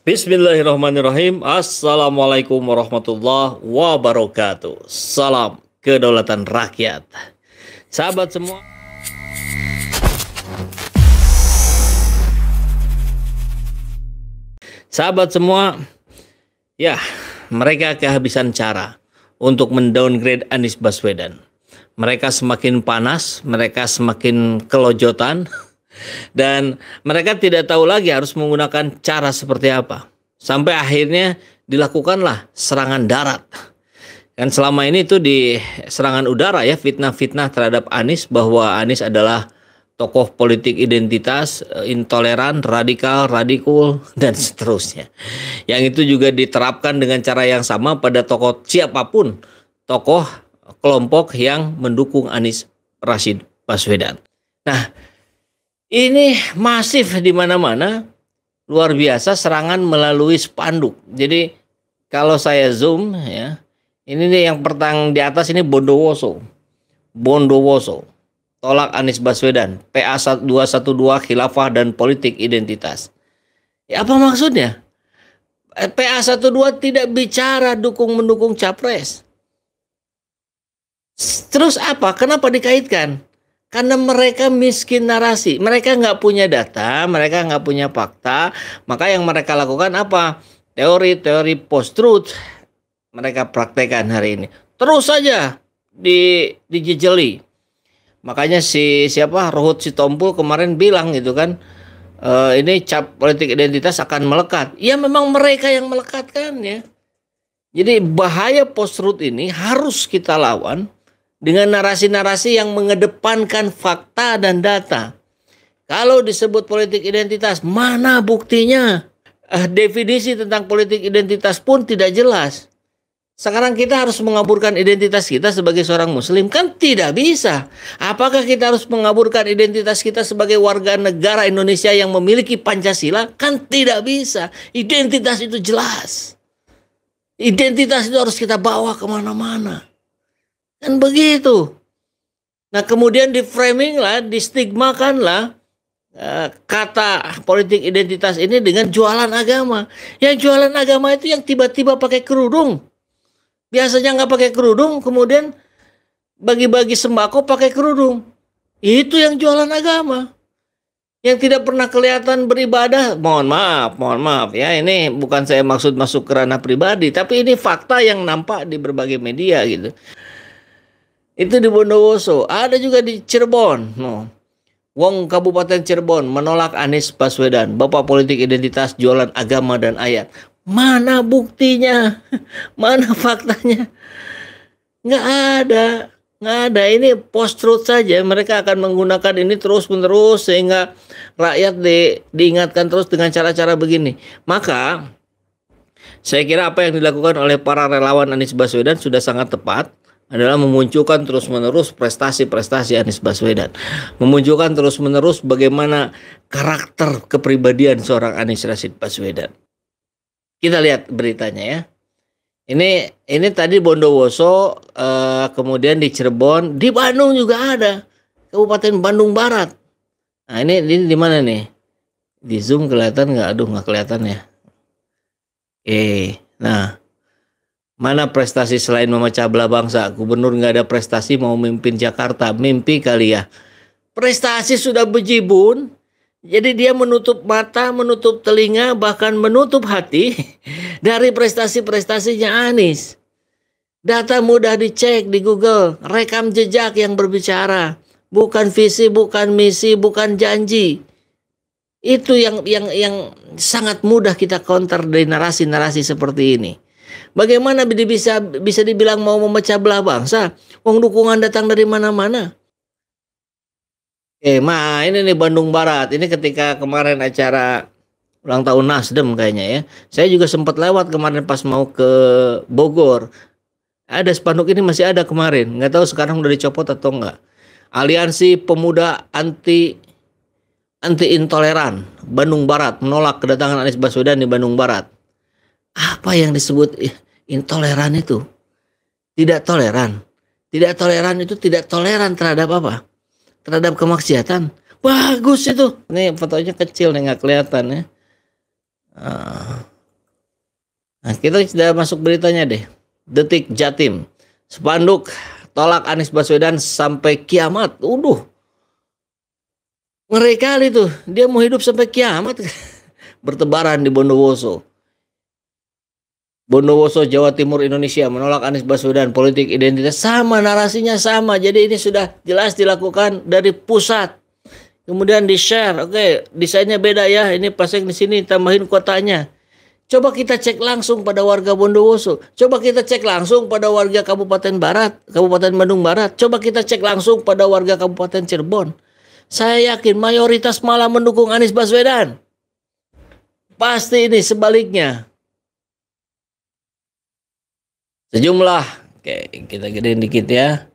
Bismillahirrahmanirrahim. Assalamualaikum warahmatullahi wabarakatuh. Salam kedaulatan rakyat. Sahabat semua. Sahabat semua, ya, mereka kehabisan cara untuk mendowngrade Anies Baswedan. Mereka semakin panas, mereka semakin kelojotan, dan mereka tidak tahu lagi harus menggunakan cara seperti apa. Sampai akhirnya dilakukanlah serangan darat. Kan selama ini itu di serangan udara ya, fitnah-fitnah terhadap Anies bahwa Anies adalah tokoh politik identitas, intoleran, radikal, radikul, dan seterusnya. Yang itu juga diterapkan dengan cara yang sama pada tokoh siapapun, tokoh kelompok yang mendukung Anies Rashid Baswedan. Nah, ini masif di mana-mana, luar biasa serangan melalui spanduk. Jadi kalau saya zoom ya, ini nih yang pertang di atas ini Bondowoso. Bondowoso, tolak Anies Baswedan, PA 212 Khilafah dan Politik Identitas. Ya, apa maksudnya? PA 12 tidak bicara mendukung capres. Terus apa? Kenapa dikaitkan? Karena mereka miskin narasi, mereka nggak punya data, mereka nggak punya fakta, maka yang mereka lakukan apa? Teori-teori post-truth mereka praktekkan hari ini. Terus saja dijejeli. Makanya siapa Ruhut Sitompul kemarin bilang gitu kan, ini cap politik identitas akan melekat. Ya memang mereka yang melekatkan ya. Jadi bahaya post-truth ini harus kita lawan dengan narasi-narasi yang mengedepankan fakta dan data. Kalau disebut politik identitas, mana buktinya? Definisi tentang politik identitas pun tidak jelas. Sekarang kita harus mengaburkan identitas kita sebagai seorang muslim? Kan tidak bisa. Apakah kita harus mengaburkan identitas kita sebagai warga negara Indonesia yang memiliki Pancasila? Kan tidak bisa. Identitas itu jelas. Identitas itu harus kita bawa kemana-mana. Kan begitu. Nah kemudian di-framing lah, distigmakan lah kata politik identitas ini dengan jualan agama. Yang jualan agama itu yang tiba-tiba pakai kerudung. Biasanya nggak pakai kerudung, kemudian bagi-bagi sembako pakai kerudung. Itu yang jualan agama. Yang tidak pernah kelihatan beribadah, mohon maaf ya, ini bukan saya maksud masuk ke ranah pribadi, tapi ini fakta yang nampak di berbagai media gitu. Itu di Bondowoso, ada juga di Cirebon. Wong Kabupaten Cirebon menolak Anies Baswedan, bapak politik identitas jualan agama dan ayat. Mana buktinya? Mana faktanya? Nggak ada. Ini post-truth saja. Mereka akan menggunakan ini terus-menerus sehingga rakyat diingatkan terus dengan cara-cara begini. Maka saya kira apa yang dilakukan oleh para relawan Anies Baswedan sudah sangat tepat, adalah memunculkan terus-menerus prestasi-prestasi Anies Baswedan. Memunculkan terus-menerus bagaimana karakter kepribadian seorang Anies Rashid Baswedan. Kita lihat beritanya ya. Ini tadi Bondowoso, kemudian di Cirebon, di Bandung juga ada. Kabupaten Bandung Barat. Nah ini di mana nih? Di Zoom kelihatan nggak? Aduh nggak kelihatan ya. Nah. Mana prestasi selain memecah belah bangsa? Gubernur nggak ada prestasi mau memimpin Jakarta. Mimpi kali ya. Prestasi sudah bejibun. Jadi dia menutup mata, menutup telinga, bahkan menutup hati dari prestasi-prestasinya Anies. Data mudah dicek di Google. Rekam jejak yang berbicara. Bukan visi, bukan misi, bukan janji. Itu yang sangat mudah kita counter dari narasi-narasi seperti ini. Bagaimana bisa dibilang mau memecah belah bangsa? Wong dukungan datang dari mana-mana. Ini nih Bandung Barat. Ini ketika kemarin acara ulang tahun Nasdem kayaknya ya. Saya juga sempat lewat kemarin pas mau ke Bogor. Ada spanduk ini masih ada kemarin. Nggak tahu sekarang udah dicopot atau enggak. Aliansi Pemuda Anti Intoleran Bandung Barat menolak kedatangan Anies Baswedan di Bandung Barat. Apa yang disebut intoleran itu? Tidak toleran. Tidak toleran itu tidak toleran terhadap apa? Terhadap kemaksiatan. Bagus itu. Nih fotonya kecil nih nggak kelihatan ya. kita sudah masuk beritanya deh. Detik Jatim. Spanduk tolak Anies Baswedan sampai kiamat. Ngeri kali tuh. Dia mau hidup sampai kiamat. Bertebaran di Bondowoso. Bondowoso, Jawa Timur, Indonesia menolak Anies Baswedan, politik identitas. Sama, narasinya sama. Jadi ini sudah jelas dilakukan dari pusat. Kemudian di-share. Oke, desainnya beda ya. Ini pasang di sini, tambahin kotanya. Coba kita cek langsung pada warga Bondowoso. Coba kita cek langsung pada warga Kabupaten Barat, Kabupaten Bandung Barat. Coba kita cek langsung pada warga Kabupaten Cirebon. Saya yakin mayoritas malah mendukung Anies Baswedan. Pasti ini sebaliknya. Sejumlah, oke, kita gedein dikit ya.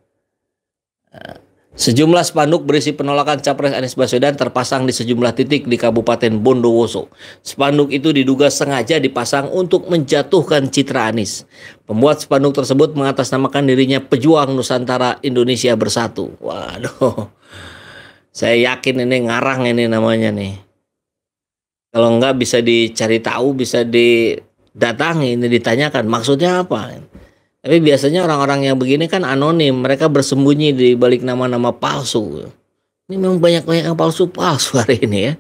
Sejumlah spanduk berisi penolakan Capres Anies Baswedan terpasang di sejumlah titik di Kabupaten Bondowoso. Spanduk itu diduga sengaja dipasang untuk menjatuhkan citra Anies. Pembuat spanduk tersebut mengatasnamakan dirinya pejuang Nusantara Indonesia Bersatu. Waduh, saya yakin ini ngarang ini namanya nih. Kalau enggak bisa dicari tahu, bisa didatangi, ini ditanyakan maksudnya apa. Tapi biasanya orang-orang yang begini kan anonim, mereka bersembunyi di balik nama-nama palsu. Ini memang banyak-banyak yang palsu-palsu hari ini ya.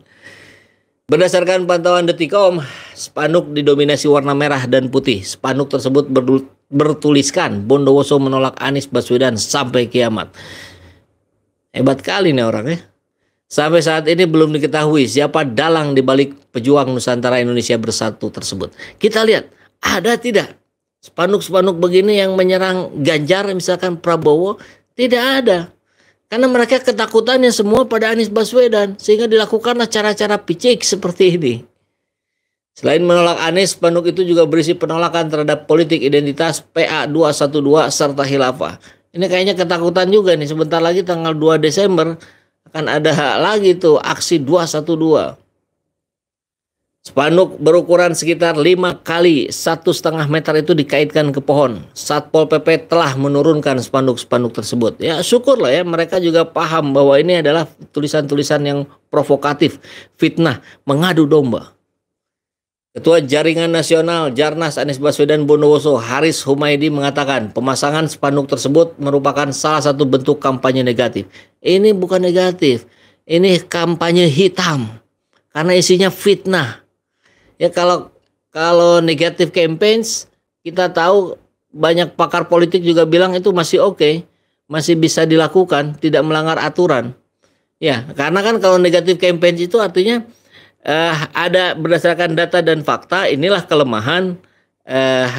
Berdasarkan pantauan Detikcom, spanduk didominasi warna merah dan putih. Spanduk tersebut bertuliskan Bondowoso menolak Anies Baswedan sampai kiamat. Hebat kali nih orang ya. Sampai saat ini belum diketahui siapa dalang di balik pejuang Nusantara Indonesia Bersatu tersebut. Kita lihat, ada tidak spanduk-spanduk begini yang menyerang Ganjar, misalkan Prabowo? Tidak ada. Karena mereka ketakutannya semua pada Anies Baswedan. Sehingga dilakukanlah cara-cara picik seperti ini. Selain menolak Anies, spanduk itu juga berisi penolakan terhadap politik identitas PA 212 serta khilafah. Ini kayaknya ketakutan juga nih. Sebentar lagi tanggal 2 Desember akan ada lagi tuh aksi 212. Spanduk berukuran sekitar 5 kali 1,5 meter itu dikaitkan ke pohon. Satpol PP telah menurunkan spanduk-spanduk tersebut. Ya syukurlah ya, mereka juga paham bahwa ini adalah tulisan-tulisan yang provokatif, fitnah, mengadu domba. Ketua Jaringan Nasional Jarnas Anies Baswedan Bondowoso, Haris Humaydi mengatakan pemasangan spanduk tersebut merupakan salah satu bentuk kampanye negatif. Ini bukan negatif, ini kampanye hitam karena isinya fitnah. Ya kalau negatif campaigns, kita tahu banyak pakar politik juga bilang itu masih oke, masih bisa dilakukan, tidak melanggar aturan. Ya, karena kan kalau negatif campaigns itu artinya ada berdasarkan data dan fakta, inilah kelemahan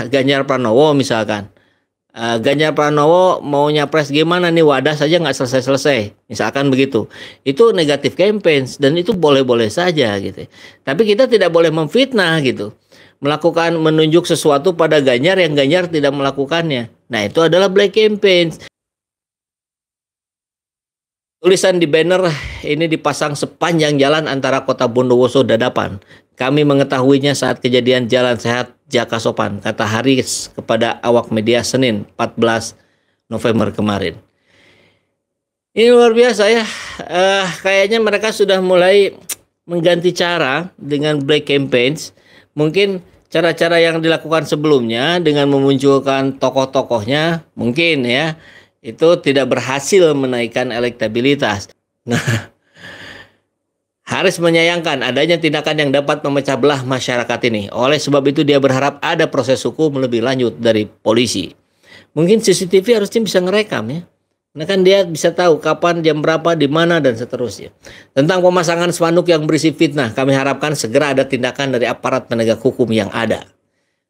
Ganjar Pranowo misalkan. Ganjar Pranowo mau nyapres gimana nih, wadah saja nggak selesai-selesai, misalkan begitu. Itu negatif campaigns dan itu boleh-boleh saja gitu. Tapi kita tidak boleh memfitnah gitu, melakukan menunjuk sesuatu pada Ganjar yang Ganjar tidak melakukannya. Nah itu adalah black campaigns. Tulisan di banner ini dipasang sepanjang jalan antara kota Bondowoso Dadapan. Kami mengetahuinya saat kejadian Jalan Sehat Jaka Sopan, kata Haris kepada awak media Senin 14 November kemarin. Ini luar biasa ya. Kayaknya mereka sudah mulai mengganti cara dengan black campaigns. Mungkin cara-cara yang dilakukan sebelumnya dengan memunculkan tokoh-tokohnya mungkin ya itu tidak berhasil menaikkan elektabilitas. Nah, Haris menyayangkan adanya tindakan yang dapat memecah belah masyarakat ini. Oleh sebab itu dia berharap ada proses hukum lebih lanjut dari polisi. Mungkin CCTV harusnya bisa ngerekam ya. Nah kan dia bisa tahu kapan, jam berapa, di mana dan seterusnya. Tentang pemasangan spanduk yang berisi fitnah, kami harapkan segera ada tindakan dari aparat penegak hukum yang ada.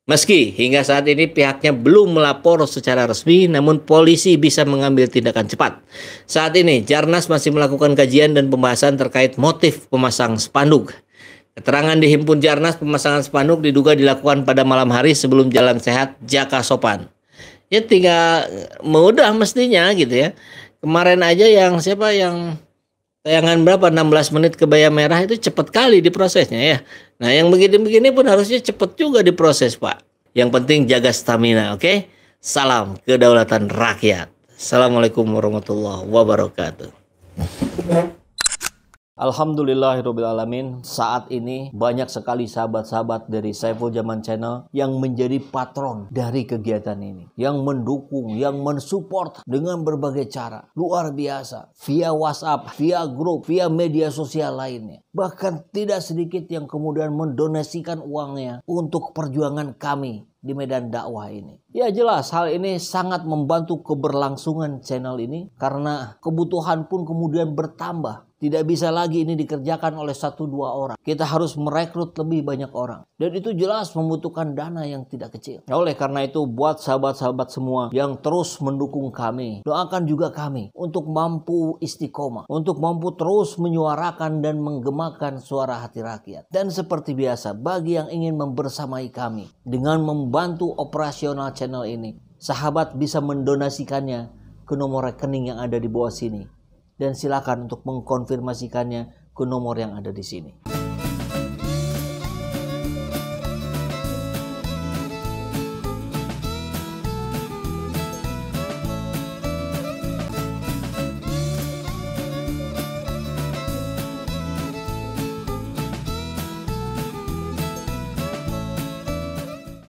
Meski hingga saat ini pihaknya belum melapor secara resmi, namun polisi bisa mengambil tindakan cepat. Saat ini, Jarnas masih melakukan kajian dan pembahasan terkait motif pemasang spanduk. Keterangan di Himpun Jarnas, pemasangan spanduk diduga dilakukan pada malam hari sebelum Jalan Sehat Jaka Sopan. Ya tinggal mudah mestinya gitu ya. Kemarin aja yang tayangan berapa 16 menit kebaya merah itu cepat kali diprosesnya ya. Nah yang begini-begini pun harusnya cepat juga diproses Pak. Yang penting jaga stamina, oke? Salam kedaulatan rakyat. Assalamualaikum warahmatullahi wabarakatuh. Alhamdulillahirrabbilalamin, saat ini banyak sekali sahabat-sahabat dari Saiful Zaman Channel yang menjadi patron dari kegiatan ini, yang mendukung, yang mensupport dengan berbagai cara. Luar biasa, via WhatsApp, via grup, via media sosial lainnya. Bahkan tidak sedikit yang kemudian mendonasikan uangnya untuk perjuangan kami di medan dakwah ini. Ya jelas hal ini sangat membantu keberlangsungan channel ini karena kebutuhan pun kemudian bertambah. Tidak bisa lagi ini dikerjakan oleh 1-2 orang. Kita harus merekrut lebih banyak orang. Dan itu jelas membutuhkan dana yang tidak kecil. Nah, oleh karena itu buat sahabat-sahabat semua yang terus mendukung kami, doakan juga kami untuk mampu istiqomah, untuk mampu terus menyuarakan dan menggemakan suara hati rakyat. Dan seperti biasa, bagi yang ingin membersamai kami dengan membantu operasional channel ini, sahabat bisa mendonasikannya ke nomor rekening yang ada di bawah sini. Dan silakan untuk mengkonfirmasikannya ke nomor yang ada di sini.